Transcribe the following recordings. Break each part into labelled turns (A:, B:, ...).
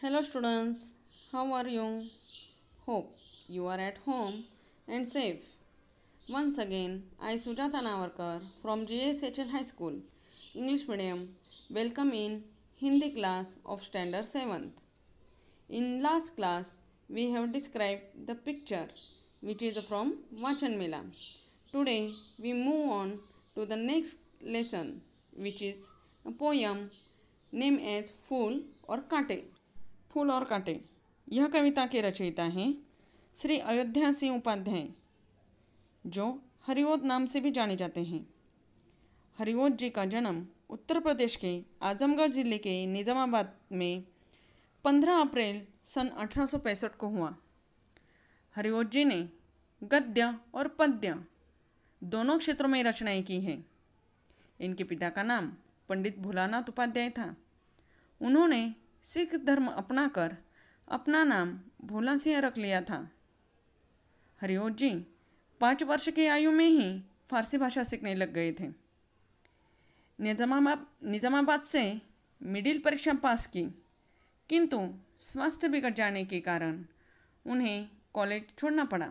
A: Hello students, how are you? Hope you are at home and safe. Once again, I Sujata Navarkar from GSHL High School, English Medium, welcome in Hindi class of Standard 7th. In last class, we have described the picture which is from Vachan Mela. Today, we move on to the next lesson which is a poem named as फूल और कांटे। फूल और कांटे यह कविता के रचयिता हैं श्री अयोध्या सिंह उपाध्याय, जो हरिओद नाम से भी जाने जाते हैं। हरिओद जी का जन्म उत्तर प्रदेश के आजमगढ़ जिले के निज़ामाबाद में 15 अप्रैल सन 1865 को हुआ। हरिओद जी ने गद्य और पद्य दोनों क्षेत्रों में रचनाएं की हैं। इनके पिता का नाम पंडित भोलानाथ उपाध्याय था। उन्होंने सिख धर्म अपनाकर अपना नाम भोला सिंह रख लिया था। हरिओद जी 5 वर्ष की आयु में ही फारसी भाषा सीखने लग गए थे। निज़ामाबाद से मिडिल परीक्षा पास की, किंतु स्वास्थ्य बिगड़ जाने के कारण उन्हें कॉलेज छोड़ना पड़ा।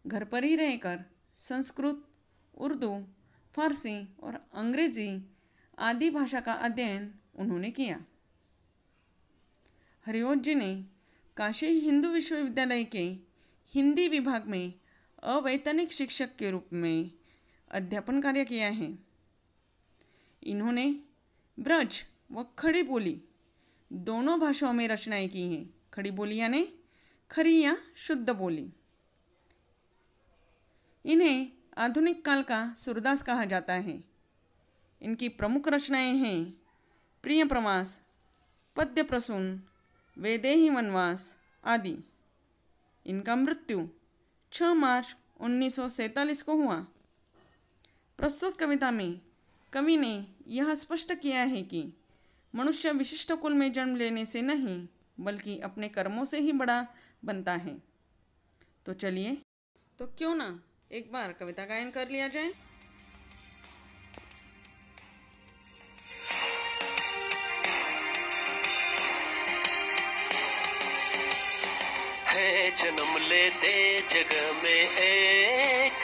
A: घर पर ही रहकर संस्कृत, उर्दू, फारसी और अंग्रेजी आदि भाषा का अध्ययन उन्होंने किया। हरिओद जी ने काशी हिंदू विश्वविद्यालय के हिंदी विभाग में अवैतनिक शिक्षक के रूप में अध्यापन कार्य किया है। इन्होंने ब्रज व खड़ी बोली दोनों भाषाओं में रचनाएं की हैं। खड़ी बोली यानी खरी या शुद्ध बोली। इन्हें आधुनिक काल का सूरदास कहा जाता है। इनकी प्रमुख रचनाएं हैं प्रिय प्रवास, पद्य प्रसून, वैदेही वनवास आदि। इनका मृत्यु 6 मार्च 1947 को हुआ। प्रस्तुत कविता में कवि ने यह स्पष्ट किया है कि मनुष्य विशिष्ट कुल में जन्म लेने से नहीं बल्कि अपने कर्मों से ही बड़ा बनता है। तो चलिए, तो क्यों ना एक बार कविता गायन कर लिया जाए।
B: है जन्म लेते जग में एक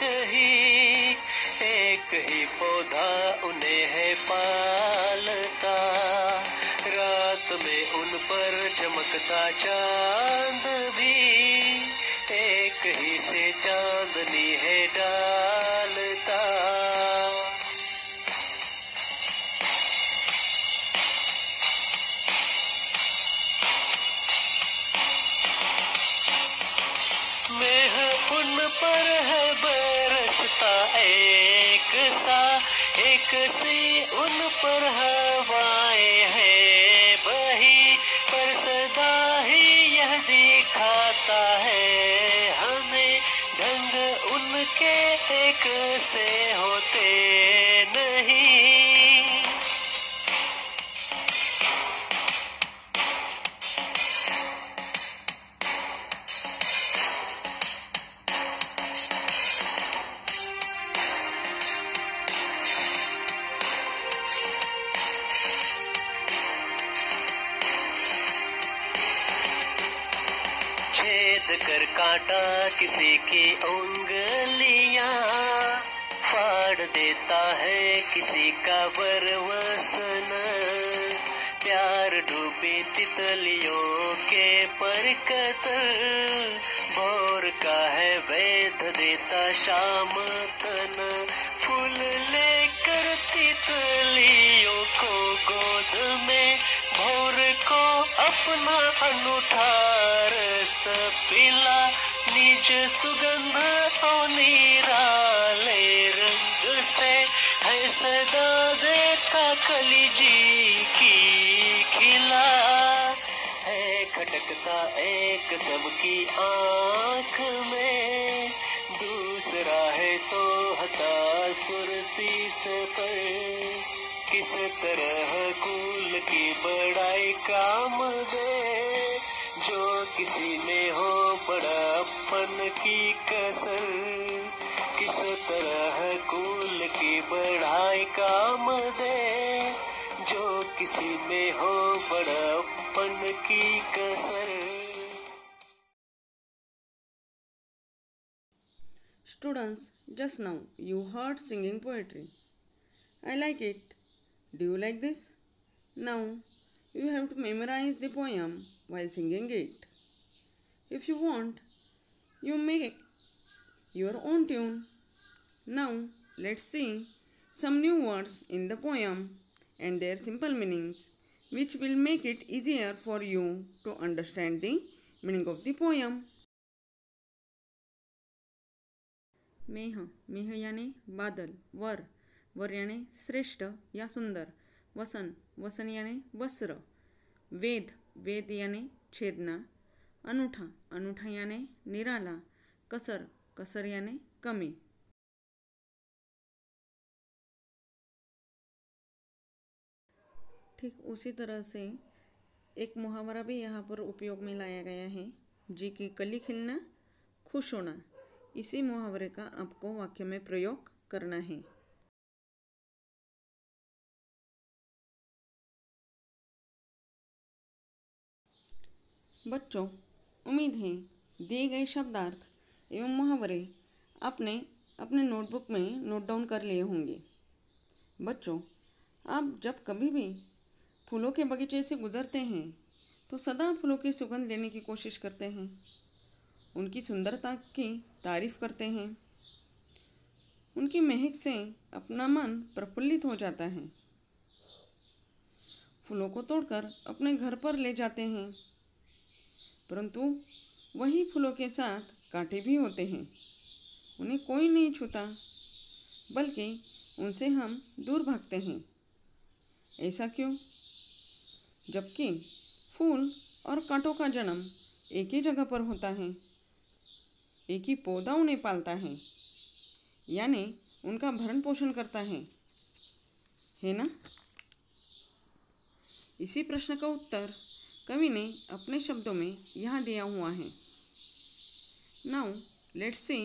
B: ही पौधा उन्हें है पालता। रात में उन पर चमकता चांद भी एक ही से चांदनी है डालता। मेह उन पर है बरसता एक सी उन पर हवाएं हैं बही, पर सदा ही यह दिखाता है हमें ढंग उनके एक से होते नहीं। कर काटा किसी की उंगलियां, फाड़ देता है किसी का वरवसन। प्यार डूबी तितलियों के परकतल, भोर का है वेद देता शाम तन। फूल लेकर तितलियों को गोद में, भोर को अपना अनूठा रस पिला। निज सुगंध और निराले रंग से है सदा देखा कली जी की खिला। है खटकता एक सबकी आँख में, दूसरा है सोहता सुरसीस पर। किस तरह कुल की बड़ाई काम दे, जो किसी में हो बड़ापन की कसर। किस तरह कुल की बढ़ाई काम दे, जो किसी में हो बड़ापन की
A: Students, just now you heard singing poetry. I like it. Do you like this? Now you have to memorize the poem while singing it. If you want, you make your own tune. Now let's see some new words in the poem and their simple meanings, which will make it easier for you to understand the meaning of the poem. मेह, मेह यानी बादल. वर, वर यानी श्रेष्ठ या सुंदर. वसन, वसन यानी वस्त्र. वेद, वेद यानी छेदना. अनूठा, अनूठा यानी निराला. कसर, कसर यानी कमी. ठीक उसी तरह से एक मुहावरा भी यहाँ पर उपयोग में लाया गया है. जी की कली खिलना, खुश होना. इसी मुहावरे का आपको वाक्य में प्रयोग करना है. बच्चों, उम्मीद है दिए गए शब्दार्थ एवं मुहावरे आपने अपने नोटबुक में नोट डाउन कर लिए होंगे. बच्चों, आप जब कभी भी फूलों के बगीचे से गुजरते हैं तो सदा फूलों की सुगंध लेने की कोशिश करते हैं. उनकी सुंदरता की तारीफ करते हैं. उनकी महक से अपना मन प्रफुल्लित हो जाता है. फूलों को तोड़कर अपने घर पर ले जाते हैं, परंतु वही फूलों के साथ कांटे भी होते हैं. उन्हें कोई नहीं छूता, बल्कि उनसे हम दूर भागते हैं. ऐसा क्यों? जबकि फूल और कांटों का जन्म एक ही जगह पर होता है. एक ही पौधा उन्हें पालता है, यानी उनका भरण पोषण करता है ना? इसी प्रश्न का उत्तर कवि ने अपने शब्दों में यहाँ दिया हुआ है. Now let's see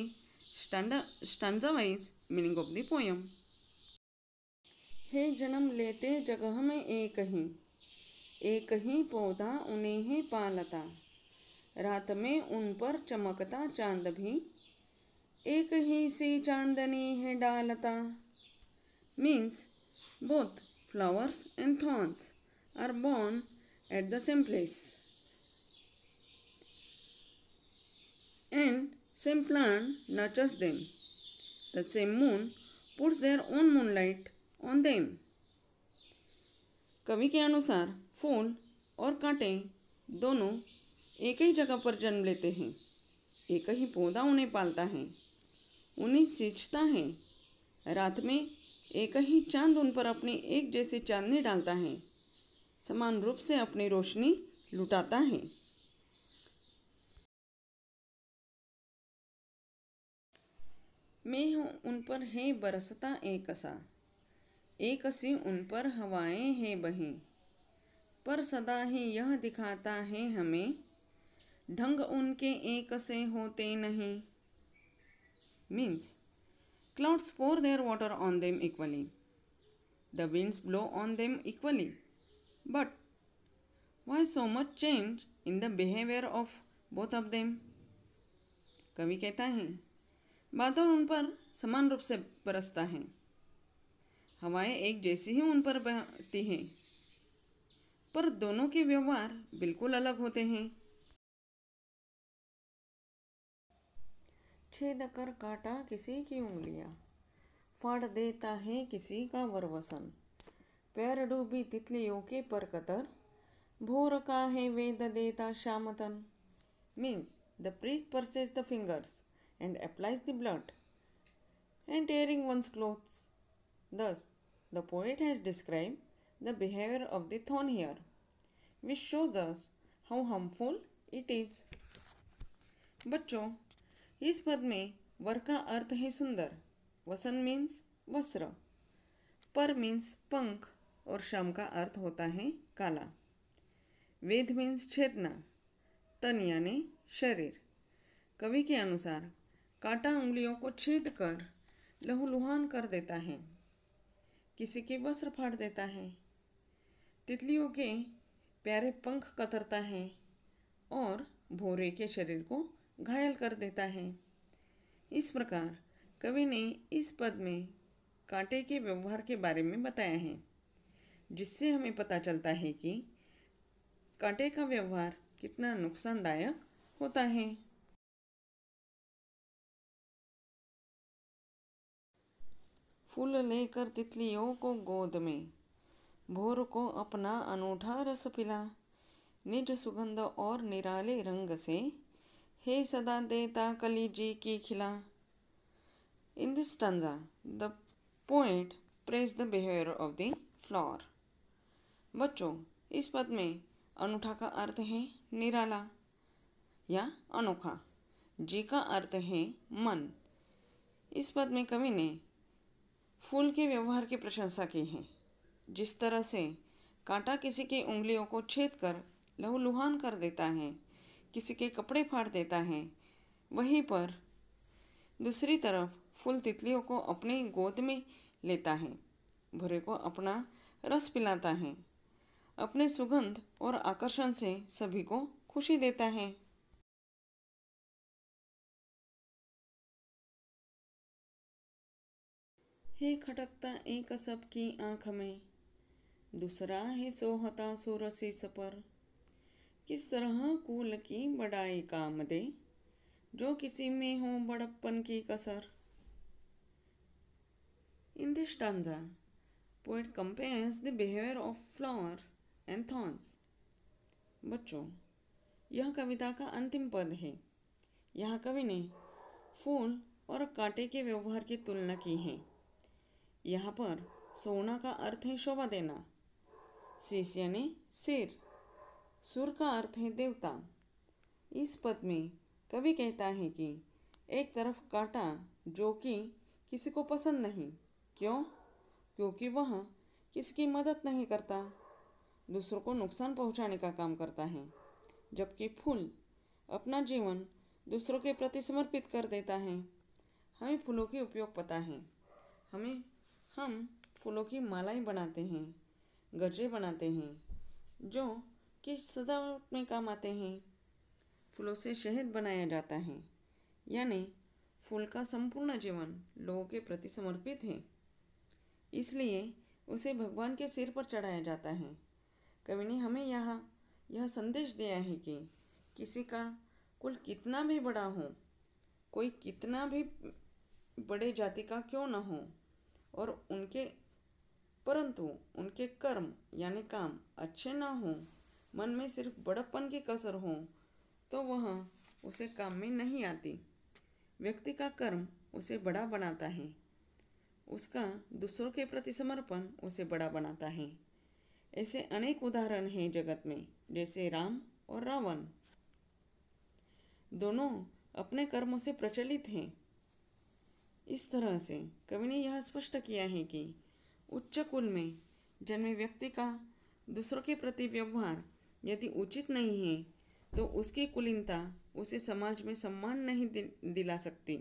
A: stanza wise meaning of the poem. है जन्म लेते जगह में एक ही पौधा उन्हें है पालता. रात में उन पर चमकता चांद भी एक ही सी चांदनी है डालता. Means both flowers and thorns are born at the same place, and same plant nurtures them. The same moon puts their own moonlight on them. कवि के अनुसार फूल और कांटे दोनों एक ही जगह पर जन्म लेते हैं. एक ही पौधा उन्हें पालता है, उन्हें सींचता है. रात में एक ही चांद उन पर अपनी एक जैसी चांदनी डालता है, समान रूप से अपनी रोशनी लुटाता है. मेह उन पर है बरसता एक सी उन पर हवाएं हैं बही. पर सदा ही यह दिखाता है हमें, ढंग उनके एक से होते नहीं. Means clouds pour their water on them equally. The winds blow on them equally. But why so much change in the behavior of both of them? कवि कहता है, बादल उन पर समान रूप से बरसता है, हवाएं एक जैसी ही उन पर बहती हैं, पर दोनों के व्यवहार बिल्कुल अलग होते हैं. छेद कर काटा किसी की उंगलियां, फाड़ देता है किसी का वरवसन. पैर डूबी तितलियों के पर कतर, भोर का है वेद देता शामतन. Means the prick purses the fingers and applies the blood and tearing one's clothes. Thus, the poet has described the behavior of the thorn here, which shows us how harmful it is. बच्चों, इस पद में वर का अर्थ है सुंदर. वसन means वस्त्र. पर मीन्स पंख और शाम का अर्थ होता है काला. वेद मीन्स छेदना. तन यानी शरीर. कवि के अनुसार कांटा उंगलियों को छेद कर लहूलुहान कर देता है, किसी के वस्त्र फाड़ देता है, तितलियों के प्यारे पंख कतरता है और भौरे के शरीर को घायल कर देता है. इस प्रकार कवि ने इस पद में कांटे के व्यवहार के बारे में बताया है, जिससे हमें पता चलता है कि कांटे का व्यवहार कितना नुकसानदायक होता है। फूल लेकर तितलियों को गोद में, भोर को अपना अनूठा रस पिला, निज सुगंध और निराले रंग से, हे सदा देता कली जी की खिला। In this stanza, the poet praised the behavior of the flower. बच्चों, इस पद में अनूठा का अर्थ है निराला या अनोखा, जी का अर्थ है मन। इस पद में कवि ने फूल के व्यवहार की प्रशंसा की है। जिस तरह से कांटा किसी की उंगलियों को छेद कर लहूलुहान कर देता है, किसी के कपड़े फाड़ देता है, वहीं पर दूसरी तरफ फूल तितलियों को अपनी गोद में लेता है, भूरे को अपना रस पिलाता है, अपने सुगंध और आकर्षण से सभी को खुशी देता है। हे खटकता एक सबकी आँख में, दूसरा है सोहता सुरसीस पर, किस तरह कुल की बड़ाई काम दे, जो किसी में हो बड़प्पन की कसर। In this stanza, poet compares the behavior of flowers and thorns. बच्चों, यह कविता का अंतिम पद है। यहाँ कवि ने फूल और कांटे के व्यवहार की तुलना की है। यहाँ पर सोना का अर्थ है शोभा देना, शीश यानी सिर, सुर का अर्थ है देवता। इस पद में कवि कहता है कि एक तरफ कांटा जो कि किसी को पसंद नहीं, क्यों? क्योंकि वह किसी की मदद नहीं करता, दूसरों को नुकसान पहुंचाने का काम करता है, जबकि फूल अपना जीवन दूसरों के प्रति समर्पित कर देता है। हमें फूलों के उपयोग पता है। हम फूलों की मालाएं बनाते हैं, गजरे बनाते हैं, जो कि सजावट में काम आते हैं। फूलों से शहद बनाया जाता है, यानी फूल का संपूर्ण जीवन लोगों के प्रति समर्पित है, इसलिए उसे भगवान के सिर पर चढ़ाया जाता है। कवि ने हमें यह संदेश दिया है कि किसी का कुल कितना भी बड़ा हो, कोई कितना भी बड़े जाति का क्यों न हो, और परंतु उनके कर्म यानी काम अच्छे ना हो, मन में सिर्फ बड़प्पन की कसर हो, तो वह उसे काम में नहीं आती। व्यक्ति का कर्म उसे बड़ा बनाता है, उसका दूसरों के प्रति समर्पण उसे बड़ा बनाता है। ऐसे अनेक उदाहरण हैं जगत में, जैसे राम और रावण, दोनों अपने कर्मों से प्रचलित हैं। इस तरह से कवि ने यह स्पष्ट किया है कि उच्च कुल में जन्मे व्यक्ति का दूसरों के प्रति व्यवहार यदि उचित नहीं है, तो उसकी कुलीनता उसे समाज में सम्मान नहीं दिला सकती।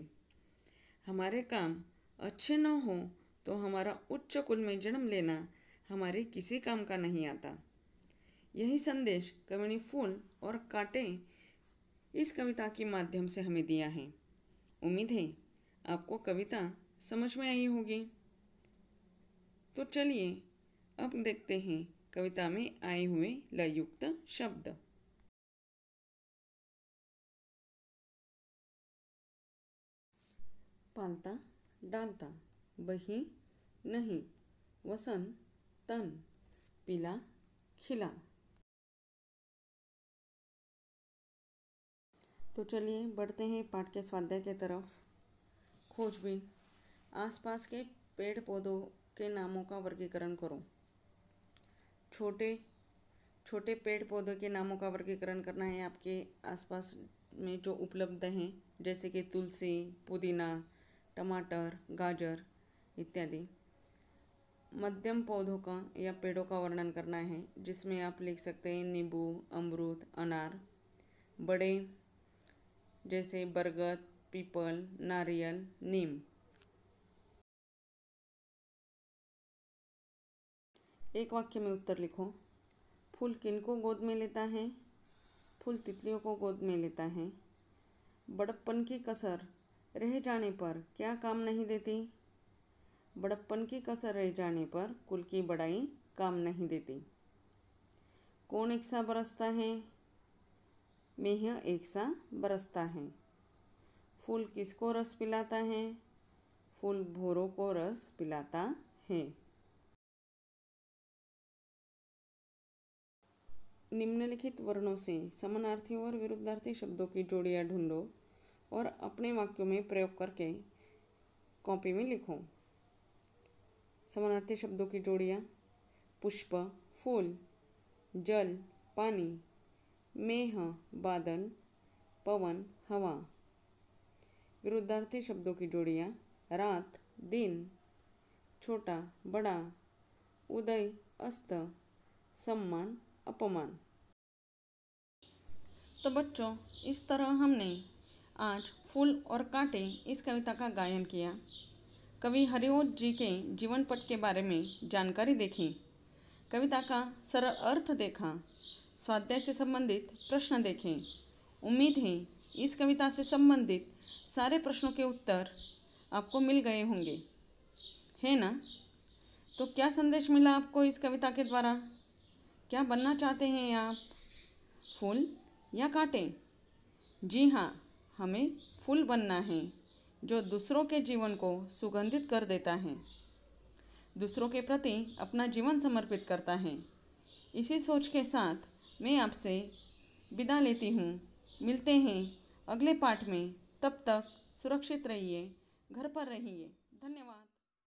A: हमारे काम अच्छे न हो तो हमारा उच्च कुल में जन्म लेना हमारे किसी काम का नहीं आता। यही संदेश कवि ने फूल और कांटे इस कविता के माध्यम से हमें दिया है। उम्मीद है आपको कविता समझ में आई होगी। तो चलिए अब देखते हैं कविता में आए हुए लययुक्त शब्द। पालता डालता, बही नहीं, वसन तन, पीला खिला। तो चलिए बढ़ते हैं पाठ के स्वाध्याय के तरफ। खोजबीन, आसपास के पेड़ पौधों के नामों का वर्गीकरण करो। छोटे छोटे पेड़ पौधों के नामों का वर्गीकरण करना है आपके आसपास में जो उपलब्ध हैं, जैसे कि तुलसी, पुदीना, टमाटर, गाजर इत्यादि। मध्यम पौधों का या पेड़ों का वर्णन करना है, जिसमें आप लिख सकते हैं नींबू, अमरूद, अनार। बड़े जैसे बरगद, पीपल, नारियल, नीम। एक वाक्य में उत्तर लिखो। फूल किनको गोद में लेता है? फूल तितलियों को गोद में लेता है। बड़प्पन की कसर रह जाने पर क्या काम नहीं देती? बड़प्पन की कसर रह जाने पर कुल की बड़ाई काम नहीं देती। कौन एक सा बरसता है? मेह एक सा बरसता है। फूल किसको रस पिलाता है? फूल भौरों को रस पिलाता है। निम्नलिखित वर्णों से समानार्थी और विरुद्धार्थी शब्दों की जोड़ियां ढूंढो और अपने वाक्यों में प्रयोग करके कॉपी में लिखो। समानार्थी शब्दों की जोड़ियां: पुष्प फूल, जल पानी, मेह बादल, पवन हवा। विरुद्धार्थी शब्दों की जोड़ियां: रात दिन, छोटा बड़ा, उदय अस्त, सम्मान अपमान। तो बच्चों, इस तरह हमने आज फूल और कांटे इस कविता का गायन किया। कवि हरिओंत जी के जीवन पट के बारे में जानकारी देखी, कविता का सरल अर्थ देखा, स्वाध्याय से संबंधित प्रश्न देखे। उम्मीद है इस कविता से संबंधित सारे प्रश्नों के उत्तर आपको मिल गए होंगे, है ना? तो क्या संदेश मिला आपको इस कविता के द्वारा? क्या बनना चाहते हैं आप, फूल या कांटे? जी हाँ, हमें फूल बनना है जो दूसरों के जीवन को सुगंधित कर देता है, दूसरों के प्रति अपना जीवन समर्पित करता है। इसी सोच के साथ मैं आपसे विदा लेती हूँ। मिलते हैं अगले पाठ में। तब तक सुरक्षित रहिए, घर पर रहिए। धन्यवाद।